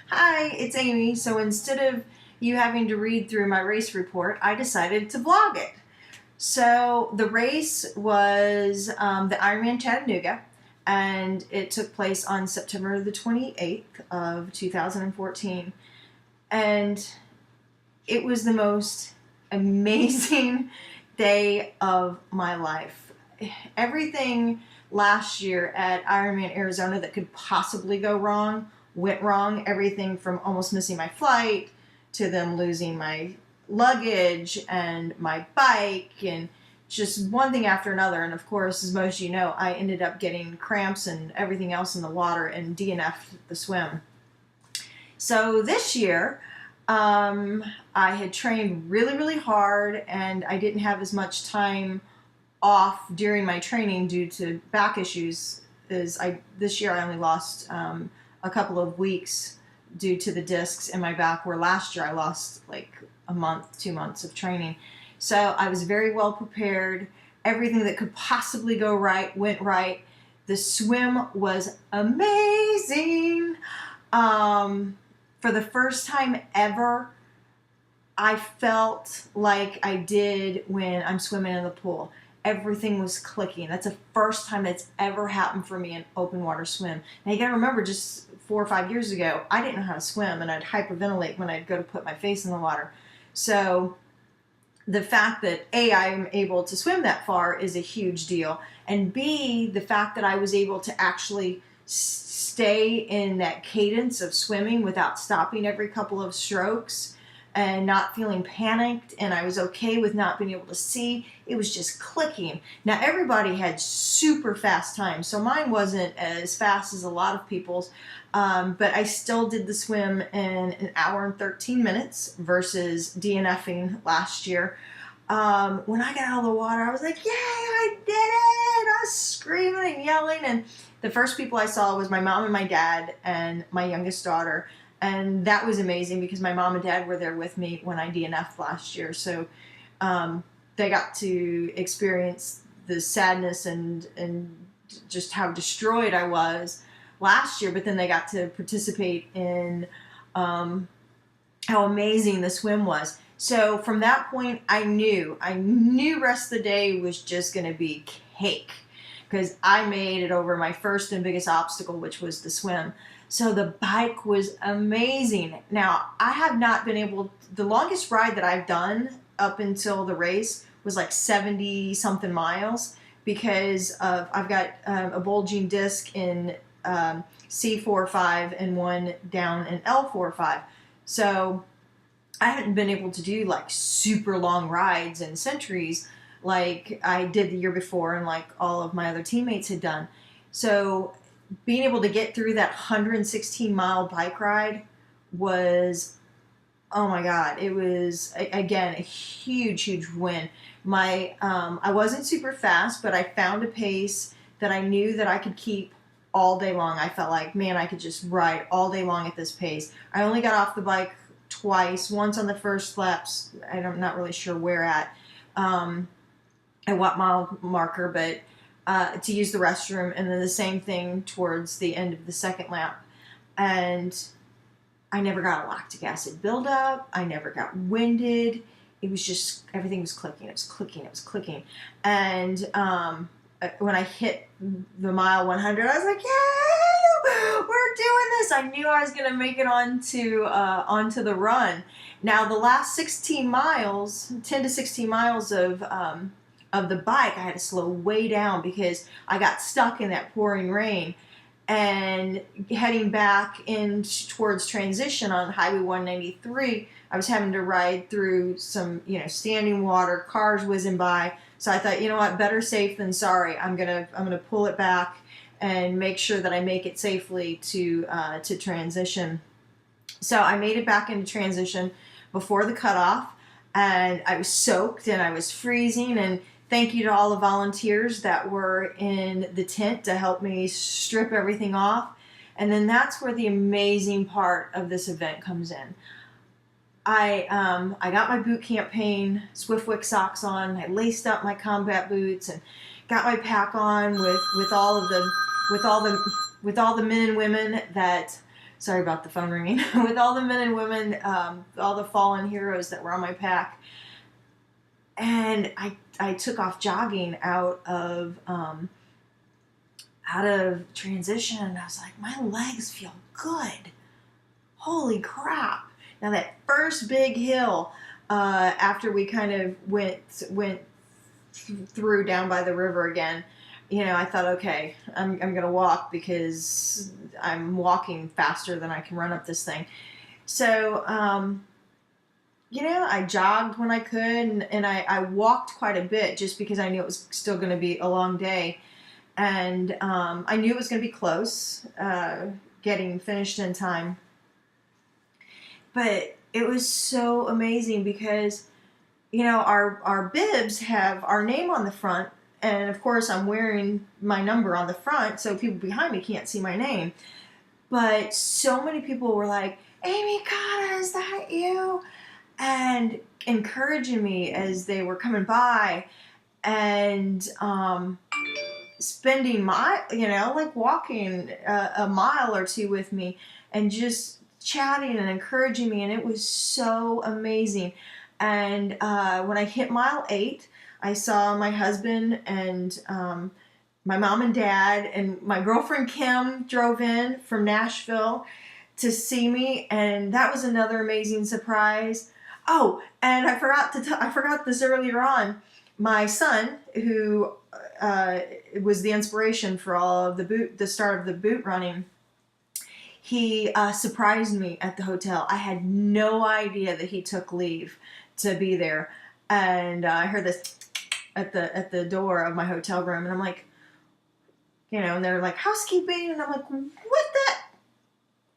Hi, it's Amy. So instead of you having to read through my race report, I decided to vlog it. So the race was the Ironman Chattanooga, and it took place on September the 28th of 2014. And it was the most amazing day of my life. Everything last year at Ironman Arizona that could possibly go wrong went wrong. Everything from almost missing my flight to them losing my luggage and my bike and just one thing after another. And of course, as most of you know, I ended up getting cramps and everything else in the water and DNF'd the swim. So this year, I had trained really, really hard, and I didn't have as much time off during my training due to back issues. This year I only lost a couple of weeks due to the discs in my back, where last year I lost like a month, 2 months of training. So I was very well prepared. Everything that could possibly go right went right. The swim was amazing. For the first time ever, I felt like I did when I'm swimming in the pool. Everything was clicking. That's the first time that's ever happened for me in open water swim. Now you gotta remember, just 4 or 5 years ago, I didn't know how to swim, and I'd hyperventilate when I'd go to put my face in the water. So the fact that A, I'm able to swim that far is a huge deal, and B, the fact that I was able to actually stay in that cadence of swimming without stopping every couple of strokes and not feeling panicked, and I was okay with not being able to see. It was just clicking. Now everybody had super fast times, so mine wasn't as fast as a lot of people's, but I still did the swim in an hour and 13 minutes versus DNFing last year. When I got out of the water, I was like, yay, I did it! I was screaming and yelling, and the first people I saw was my mom and my dad and my youngest daughter, and that was amazing because my mom and dad were there with me when I DNF'd last year, so they got to experience the sadness and just how destroyed I was last year, but then they got to participate in how amazing the swim was. So from that point, I knew rest of the day was just going to be cake, because I made it over my first and biggest obstacle, which was the swim. So the bike was amazing. Now, I have not been able, the longest ride that I've done up until the race was like 70 something miles, because I've got a bulging disc in C4-5 and one down in L4-5. So I hadn't been able to do like super long rides and centuries like I did the year before and like all of my other teammates had done. So being able to get through that 116-mile bike ride was, oh my God, it was, again, a huge, huge win. I wasn't super fast, but I found a pace that I knew that I could keep all day long. I felt like, man, I could just ride all day long at this pace. I only got off the bike twice, once on the first laps, I'm not really sure where at what mile marker, but to use the restroom, and then the same thing towards the end of the second lap. And I never got a lactic acid buildup. I never got winded. It was just, everything was clicking. It was clicking. It was clicking. And when I hit the mile 100, I was like, yay, we're doing this. I knew I was going to make it onto the run. Now, the last 16 miles, 10 to 16 miles of the bike, I had to slow way down because I got stuck in that pouring rain. And heading back in towards transition on Highway 193, I was having to ride through some, standing water, cars whizzing by. So I thought, you know what, better safe than sorry. I'm gonna pull it back and make sure that I make it safely to transition. So I made it back into transition before the cutoff, and I was soaked and I was freezing, and thank you to all the volunteers that were in the tent to help me strip everything off. And then that's where the amazing part of this event comes in. I got my boot camp pain Swiftwick socks on. I laced up my combat boots and got my pack on with all the men and women that Sorry about the phone ringing. With all the men and women, all the fallen heroes that were on my pack. And I took off jogging out of transition, and I was like, my legs feel good. Holy crap. Now that first big hill, after we kind of went through down by the river again, you know, I thought, okay, I'm going to walk because I'm walking faster than I can run up this thing. So, you know, I jogged when I could, and I walked quite a bit just because I knew it was still going to be a long day. And I knew it was going to be close, getting finished in time. But it was so amazing because, you know, our bibs have our name on the front. And of course, I'm wearing my number on the front, so people behind me can't see my name. But so many people were like, Amy Cotta, is that you? And encouraging me as they were coming by, and spending like walking a mile or two with me, and just chatting and encouraging me. And it was so amazing. And when I hit mile 8, I saw my husband and my mom and dad, and my girlfriend Kim drove in from Nashville to see me, and that was another amazing surprise. Oh, and I forgot this earlier on. My son, who was the inspiration for all of the start of the boot running, he surprised me at the hotel. I had no idea that he took leave to be there, and I heard this at the door of my hotel room, and I'm like, you know, and they're like, housekeeping, and I'm like, what the?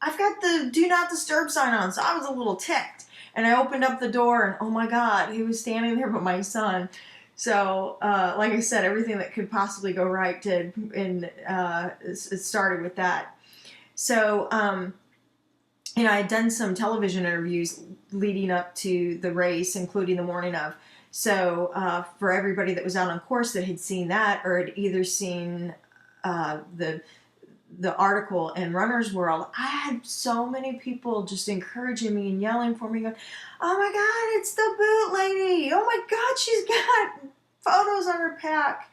I've got the do not disturb sign on, so I was a little ticked, and I opened up the door, and oh my God, he was standing there but my son. So, like I said, everything that could possibly go right did, and it started with that. So, you know, I had done some television interviews leading up to the race, including the morning of. So, for everybody that was out on course that had seen that, or had either seen the article in Runner's World, I had so many people just encouraging me and yelling for me, going, oh my God, it's the boot lady. Oh my God, she's got photos on her pack.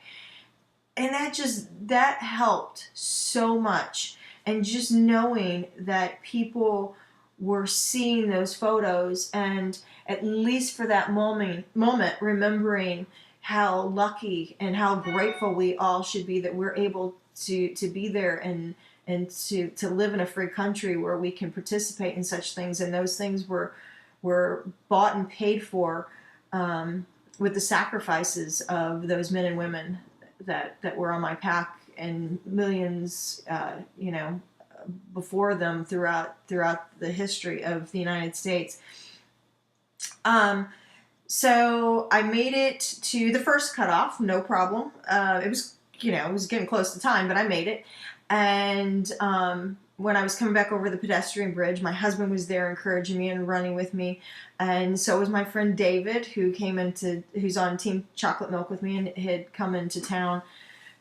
And that helped so much. And just knowing that people were seeing those photos, and at least for that moment remembering how lucky and how grateful we all should be that we're able to be there and to live in a free country where we can participate in such things. And those things were bought and paid for with the sacrifices of those men and women that were on my pack, and millions, you know, before them throughout the history of the United States. So I made it to the first cutoff, no problem. It was getting close to time, but I made it. And when I was coming back over the pedestrian bridge, my husband was there encouraging me and running with me. And so was my friend David, who's on Team Chocolate Milk with me and had come into town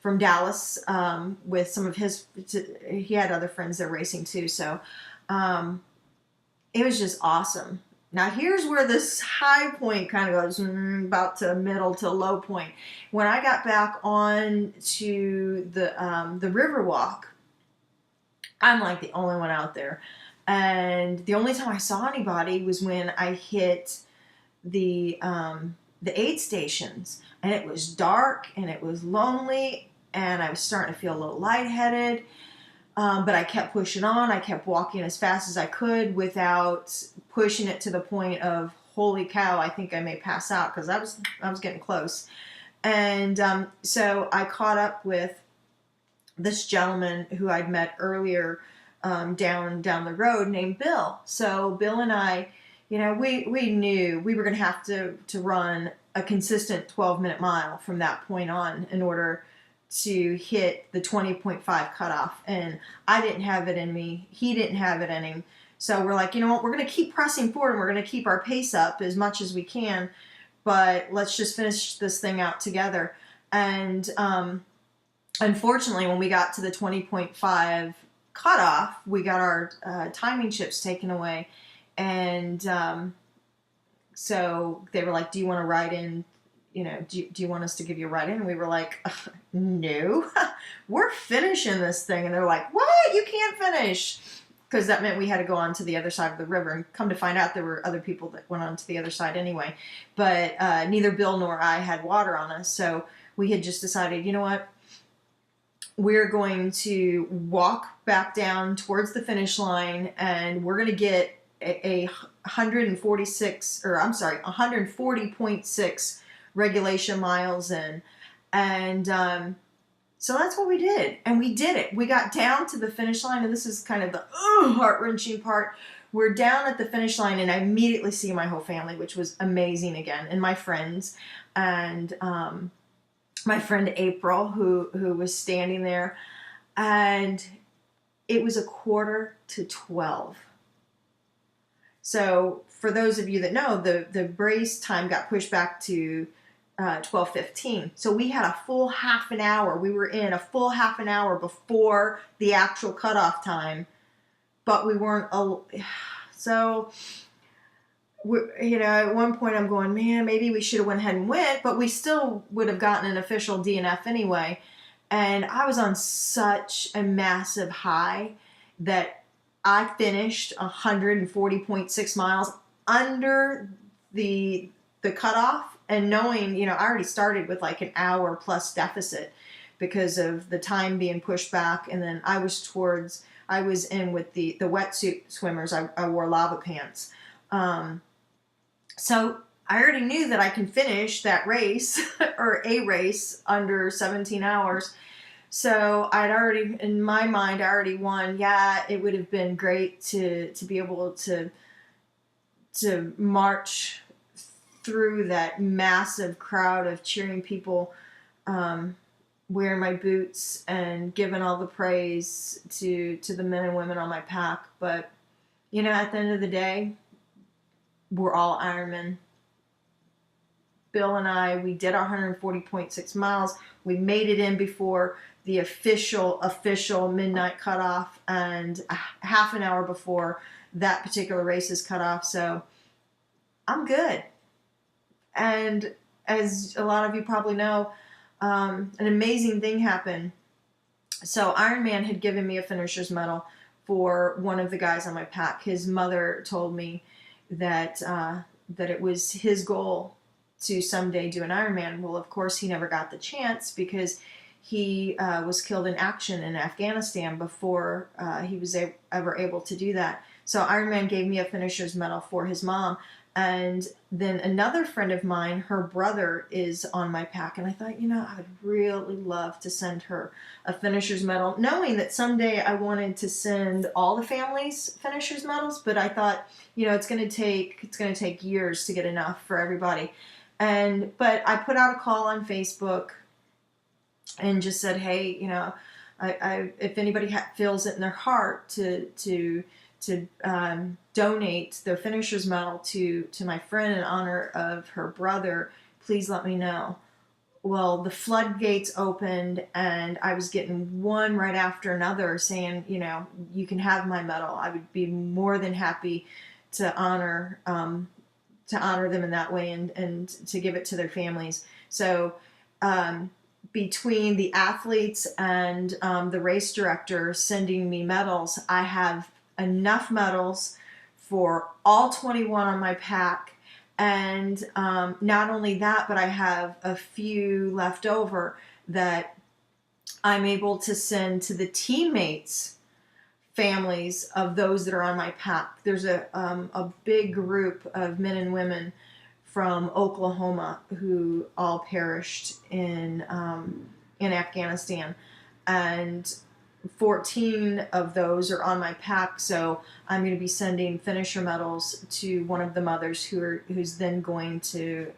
from Dallas with some of he had other friends that were racing too. So it was just awesome. Now here's where this high point kind of goes about to middle to low point. When I got back on to the Riverwalk, I'm like the only one out there. And the only time I saw anybody was when I hit the aid stations, and it was dark and it was lonely, and I was starting to feel a little lightheaded. But I kept pushing on. I kept walking as fast as I could without pushing it to the point of, holy cow, I think I may pass out, because I was getting close. And so I caught up with this gentleman who I'd met earlier down the road named Bill. So Bill and I, you know, we knew we were going to have to run a consistent 12-minute mile from that point on in order to hit the 20.5 cutoff. And I didn't have it in me. He didn't have it in him. So we're like, you know what, we're going to keep pressing forward, and we're going to keep our pace up as much as we can, but let's just finish this thing out together. And unfortunately, when we got to the 20.5 cutoff, we got our timing chips taken away, and so they were like, "Do you want to ride in? Do you want us to give you a ride in?" And we were like, "No, we're finishing this thing." And they're like, "What? You can't finish." Because that meant we had to go on to the other side of the river. And come to find out, there were other people that went on to the other side anyway. But neither Bill nor I had water on us. So we had just decided, you know what? We're going to walk back down towards the finish line, and we're going to get a 140.6 regulation miles in. And so that's what we did. And we did it. We got down to the finish line, and this is kind of the heart-wrenching part. We're down at the finish line, and I immediately see my whole family, which was amazing again, and my friends. And my friend April, who was standing there. And it was 11:45. So for those of you that know, the race time got pushed back to 12:15. So we had a full half an hour. We were in a full half an hour before the actual cutoff time, but we weren't. So, at one point I'm going, man, maybe we should have went ahead and went, but we still would have gotten an official DNF anyway. And I was on such a massive high that I finished 140.6 miles under the cutoff, and knowing, I already started with like an hour plus deficit because of the time being pushed back. And then I was in with the wetsuit swimmers. I wore lava pants. So I already knew that I can finish that race or a race under 17 hours. So in my mind, I already won. Yeah, it would have been great to be able to march through that massive crowd of cheering people, wearing my boots and giving all the praise to the men and women on my pack. But, at the end of the day, we're all Ironmen. Bill and I, we did our 140.6 miles. We made it in before the official midnight cutoff, and half an hour before that particular race is cut off. So I'm good. And as a lot of you probably know, an amazing thing happened. So Ironman had given me a finisher's medal for one of the guys on my pack. His mother told me that it was his goal to someday do an Ironman. Well, of course, he never got the chance because he was killed in action in Afghanistan before he was ever able to do that. So Ironman gave me a finisher's medal for his mom. And then another friend of mine, her brother is on my pack. And I thought, I would really love to send her a finisher's medal, knowing that someday I wanted to send all the families finisher's medals. But I thought, it's going to take years to get enough for everybody. But I put out a call on Facebook and just said, hey, I if anybody feels it in their heart to donate the finisher's medal to my friend in honor of her brother, please let me know. Well, the floodgates opened, and I was getting one right after another saying, you can have my medal. I would be more than happy to honor them in that way and to give it to their families. So between the athletes and the race director sending me medals, I have enough medals for all 21 on my pack. And not only that, but I have a few left over that I'm able to send to the teammates' families of those that are on my pack. There's a big group of men and women from Oklahoma who all perished in Afghanistan, and 14 of those are on my pack. So I'm going to be sending finisher medals to one of the mothers who's then going to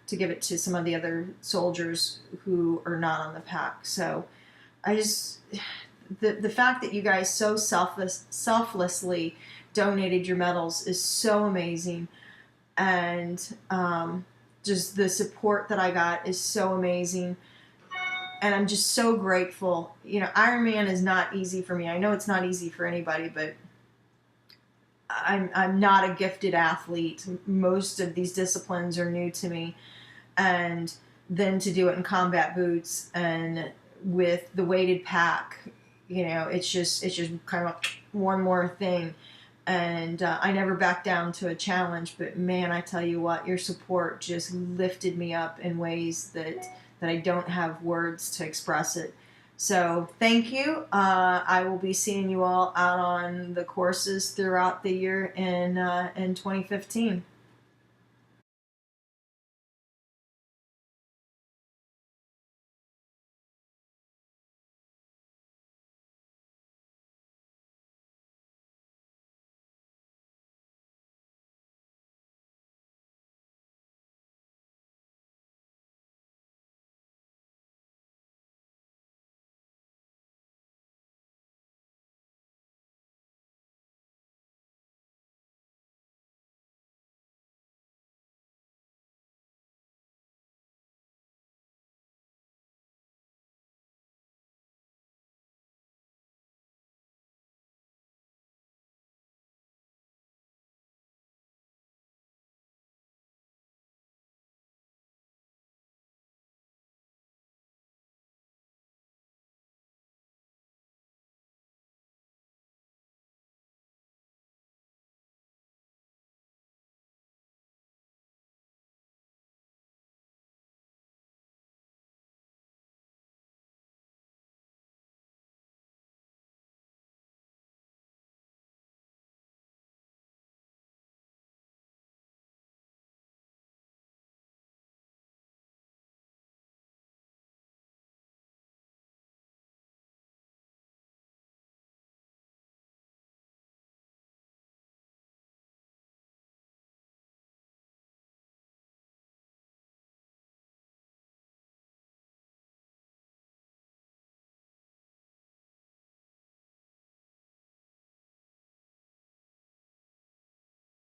give it to some of the other soldiers who are not on the pack. So I just, the fact that you guys so selflessly donated your medals is so amazing. And just the support that I got is so amazing. and I'm just so grateful. You know, Ironman is not easy for me. I know it's not easy for anybody, but I'm not a gifted athlete. Most of these disciplines are new to me, and then to do it in combat boots and with the weighted pack, you know, it's just kind of one more thing. And I never back down to a challenge. But man, I tell you what, your support just lifted me up in ways that I don't have words to express it. So thank you. I will be seeing you all out on the courses throughout the year in 2015.